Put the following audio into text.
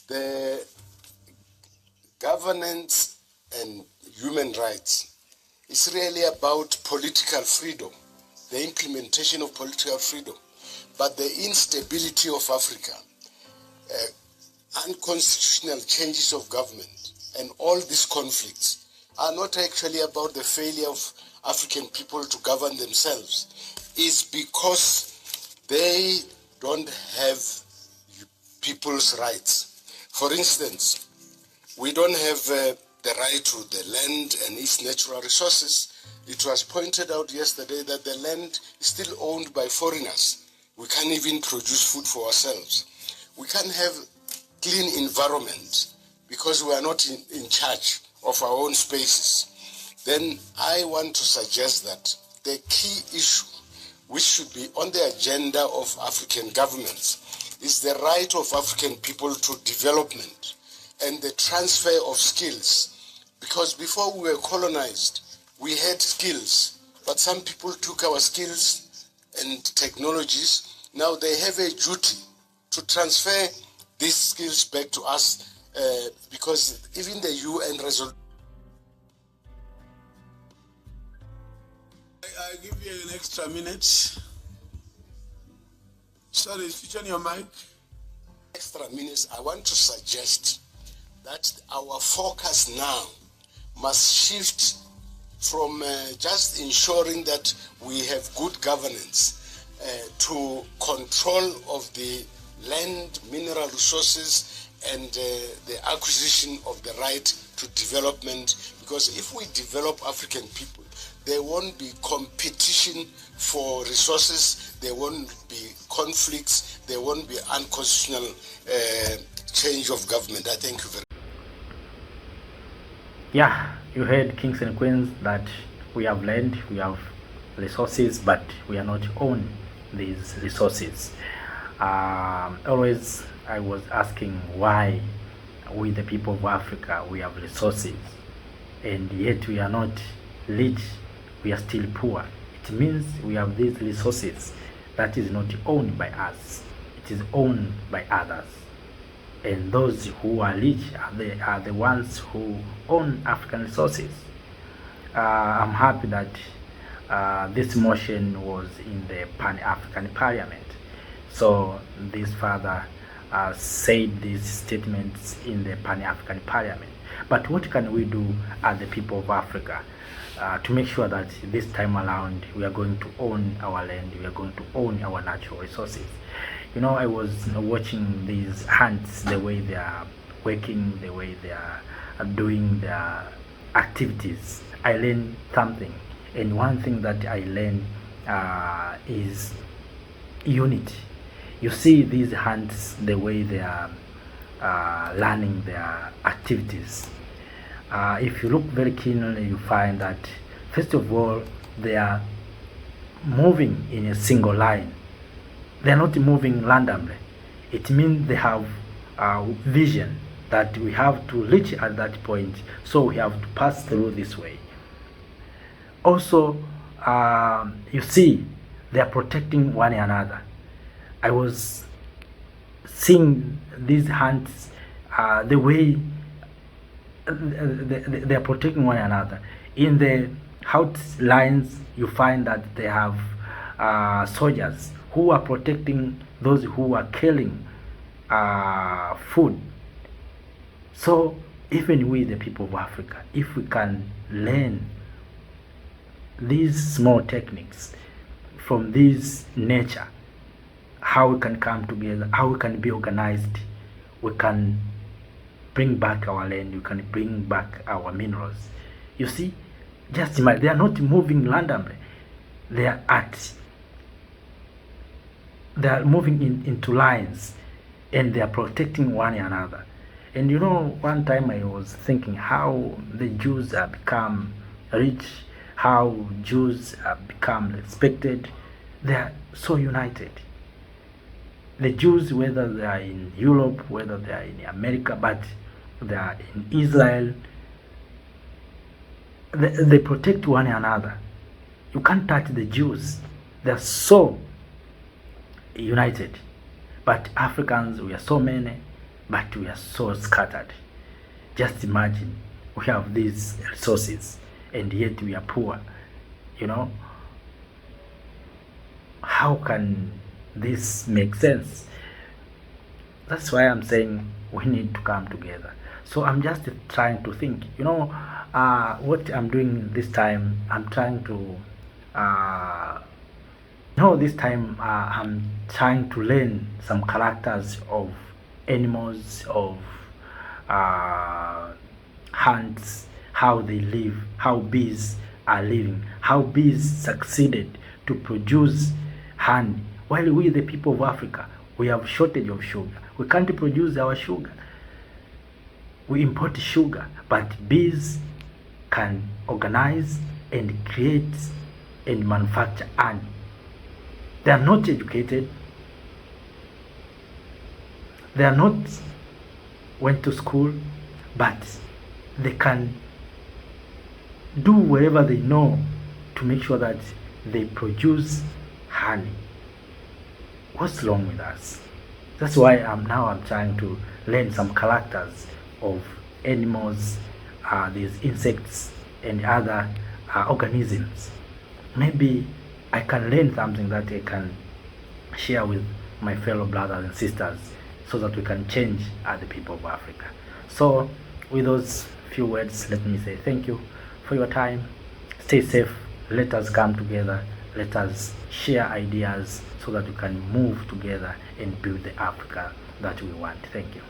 The governance and human rights is really about political freedom, the implementation of political freedom. But the instability of Africa, unconstitutional changes of government, and all these conflicts are not actually about the failure of African people to govern themselves. It's because they don't have people's rights. For instance, we don't have the right to the land and its natural resources. It was pointed out yesterday that the land is still owned by foreigners. We can't even produce food for ourselves. We can't have clean environment because we are not in charge of our own spaces. Then I want to suggest that the key issue which should be on the agenda of African governments is the right of African people to development and the transfer of skills. Because before we were colonized, we had skills, but some people took our skills and technologies. Now they have a duty to transfer these skills back to us because even the UN resolution. I give you an extra minute. Sorry, switch on your mic. Extra minutes, I want to suggest that our focus now must shift from just ensuring that we have good governance to control of the land, mineral resources, and the acquisition of the right to development. Because if we develop African people, there won't be competition for resources, there won't be conflicts, there won't be unconstitutional change of government. I thank you very much. Yeah, you heard kings and queens that we have land, we have resources, but we are not own these resources. Always I was asking why we, the people of Africa, we have resources and yet we are not rich, we are still poor. It means we have these resources that is not owned by us, it is owned by others. And those who are rich are the ones who own African resources. I'm happy that this motion was in the Pan-African Parliament. So this father said these statements in the Pan-African Parliament. But what can we do as the people of Africa to make sure that this time around we are going to own our land, we are going to own our natural resources? You know, I was watching these ants, the way they are working, the way they are doing their activities. I learned something, and one thing that I learned is unity. You see these ants, the way they are learning their activities. If you look very keenly, you find that first of all they are moving in a single line. They are not moving randomly. It means they have vision that we have to reach at that point, so we have to pass through this way. Also, you see they are protecting one another. I was seeing these ants, the way they are protecting one another. In the outlines, you find that they have soldiers who are protecting those who are killing food. So even we, the people of Africa, if we can learn these small techniques from this nature, how we can come together, how we can be organized, we can bring back our land, we can bring back our minerals. You see, just imagine, they are not moving randomly. They are moving into lines, and they are protecting one another. And you know, one time I was thinking how the Jews have become rich, how Jews have become respected. They are so united. The Jews, whether they are in Europe, whether they are in America, but they are in Israel, they protect one another. You can't touch the Jews. They are so united. But Africans, we are so many. but we are so scattered. Just imagine, we have these resources and yet we are poor. You know, how can this make sense? That's why I'm saying we need to come together. So I'm just trying to think, what I'm doing this time. I'm trying to this time I'm trying to learn some characters of animals, of ants, how they live, how bees are living, how bees succeeded to produce honey, while we, the people of Africa, we have shortage of sugar. We can't produce our sugar. We import sugar, but bees can organize and create and manufacture honey. They are not educated. They are not went to school, but they can do whatever they know to make sure that they produce honey. What's wrong with us? That's why I'm trying to learn some characters of animals, these insects and other organisms. Maybe I can learn something that I can share with my fellow brothers and sisters, so that we can change the people of Africa. So with those few words, let me say thank you for your time. Stay safe. Let us come together. Let us share ideas so that we can move together and build the Africa that we want. Thank you.